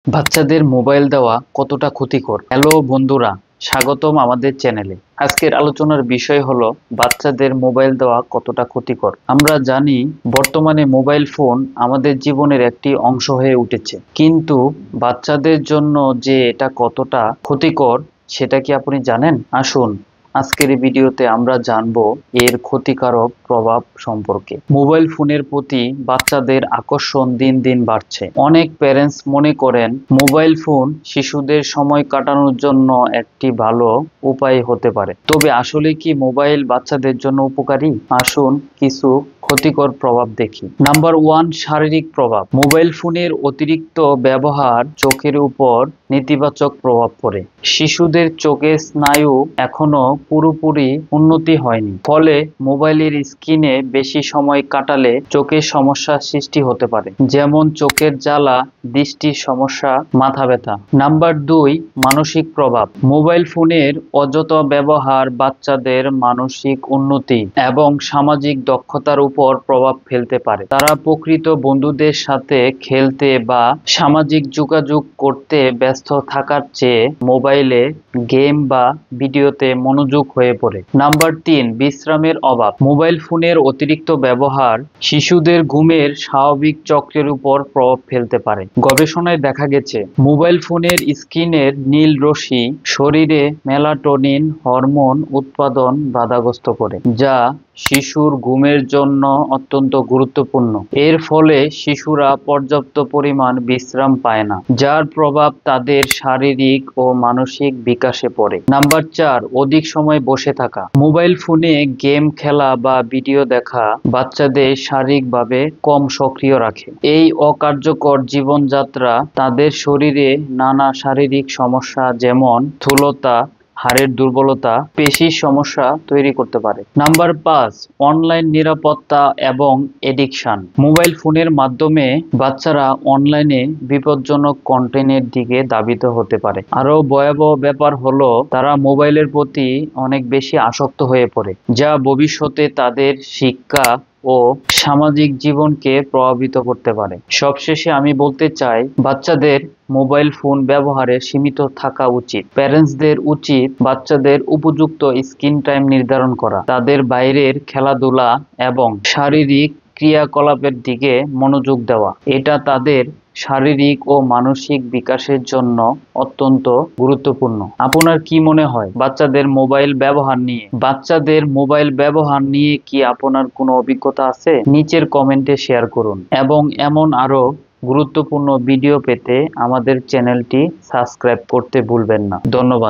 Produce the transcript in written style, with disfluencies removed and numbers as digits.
বাচ্চাদের মোবাইল দেওয়া কতটা ক্ষতিকর? হ্যালো বন্ধুরা, স্বাগতম আমাদের চ্যানেলে। আজকের আলোচনার বিষয় হলো বাচ্চাদের মোবাইল দেওয়া কতটা ক্ষতিকর। আমরা জানি বর্তমানে মোবাইল ফোন আমাদের জীবনের একটি অংশ হয়ে উঠেছে, কিন্তু বাচ্চাদের জন্য যে এটা কতটা ক্ষতিকর সেটা কি আপনি জানেন? আসুন আজকের এই ভিডিওতে আমরা জানবো এর ক্ষতিকারক প্রভাব সম্পর্কে। মোবাইল ফোনের প্রতি বাচ্চাদের আকর্ষণ দিন দিন বাড়ছে। অনেক প্যারেন্টস মনে করেন মোবাইল ফোন শিশুদের সময় কাটানোর জন্য একটি ভালো উপায় হতে পারে। তবে আসলে কি মোবাইল বাচ্চাদের জন্য উপকারী? আসুন কিছু ক্ষতিকর প্রভাব দেখি। নাম্বার 1, শারীরিক প্রভাব। মোবাইল ফোনের অতিরিক্ত ব্যবহার চোখের উপর নেতিবাচক প্রভাব পড়ে। শিশুদের চোখের স্নায়ু এখনো পুরোপুরি উন্নতি হয়নি, ফলে মোবাইলের স্ক্রিনে বেশি সময় কাটালে চোখের সমস্যার সৃষ্টি হতে পারে, যেমন চোখের জ্বালা, দৃষ্টির সমস্যা, মাথা ব্যথা। নাম্বার 2, মানসিক প্রভাব। মোবাইল ফোনের অযথা ব্যবহার বাচ্চাদের মানসিক উন্নতি এবং সামাজিক দক্ষতার উপর প্রভাব ফেলতে পারে। তারা প্রকৃত বন্ধুদের সাথে খেলতে বা সামাজিক যোগাযোগ করতে ব্যস্ত থাকার চেয়ে মোবাইলে গেম বা ভিডিওতে মনোযোগ হয়ে পড়ে। নাম্বার 3, বিশ্রামের অভাব। মোবাইল ফোনের অতিরিক্ত ব্যবহার শিশুদের ঘুমের স্বাভাবিক চক্রের উপর প্রভাব ফেলতে পারে। গবেষণায় দেখা গেছে মোবাইল ফোনের স্ক্রিনের নীল রশ্মি শরীরে মেলাটোনিন হরমোন উৎপাদন বাধাগ্রস্ত করে, যা শিশুর ঘুমের জন্য অত্যন্ত গুরুত্বপূর্ণ। এর ফলে শিশুরা পর্যাপ্ত পরিমাণ বিশ্রাম পায় না, যার প্রভাব তাদের শারীরিক ও মানসিক বিকাশে পড়ে। নাম্বার 4, অধিক সময় বসে থাকা। মোবাইল ফোনে গেম খেলা বা ভিডিও দেখা বাচ্চাদের শারীরিকভাবে কম সক্রিয় রাখে। এই অকার্যকর জীবনযাত্রা তাদের শরীরে নানা শারীরিক সমস্যা যেমন স্থূলতা, হাড়ের দুর্বলতা, পেশির সমস্যা তৈরি করতে পারে। নাম্বার 5, অনলাইন নিরাপত্তা এবং এডিকশন। মোবাইল ফোনের মাধ্যমে বাচ্চারা অনলাইনে বিপজ্জনক কন্টেন্টের দিকে ধাবিত হতে পারে। আরো ভয়াবহ ব্যাপার হলো তারা মোবাইলের প্রতি অনেক বেশি আসক্ত হয়ে পড়ে, যা ভবিষ্যতে তাদের শিক্ষা ও সামাজিক জীবনকে প্রভাবিত করতে পারে। সবশেষে আমি বলতে চাই, বাচ্চাদের মোবাইল ফোন ব্যবহারে সীমিত থাকা উচিত। প্যারেন্টসদের উচিত বাচ্চাদের উপযুক্ত স্ক্রিন টাইম নির্ধারণ করা, তাদের বাইরের খেলাধুলা এবং শারীরিক ক্রিয়াকলাপের দিকে মনোযোগ দেওয়া। এটা তাদের শারীরিক ও মানসিক বিকাশের জন্য অত্যন্ত গুরুত্বপূর্ণ। আপনার কি মনে হয় বাচ্চাদের মোবাইল ব্যবহার নিয়ে কি আপনার কোনো অভিজ্ঞতা আছে? নিচের কমেন্টে শেয়ার করুন এবং এমন আরো গুরুত্বপূর্ণ ভিডিও পেতে আমাদের চ্যানেলটি সাবস্ক্রাইব করতে ভুলবেন না। ধন্যবাদ।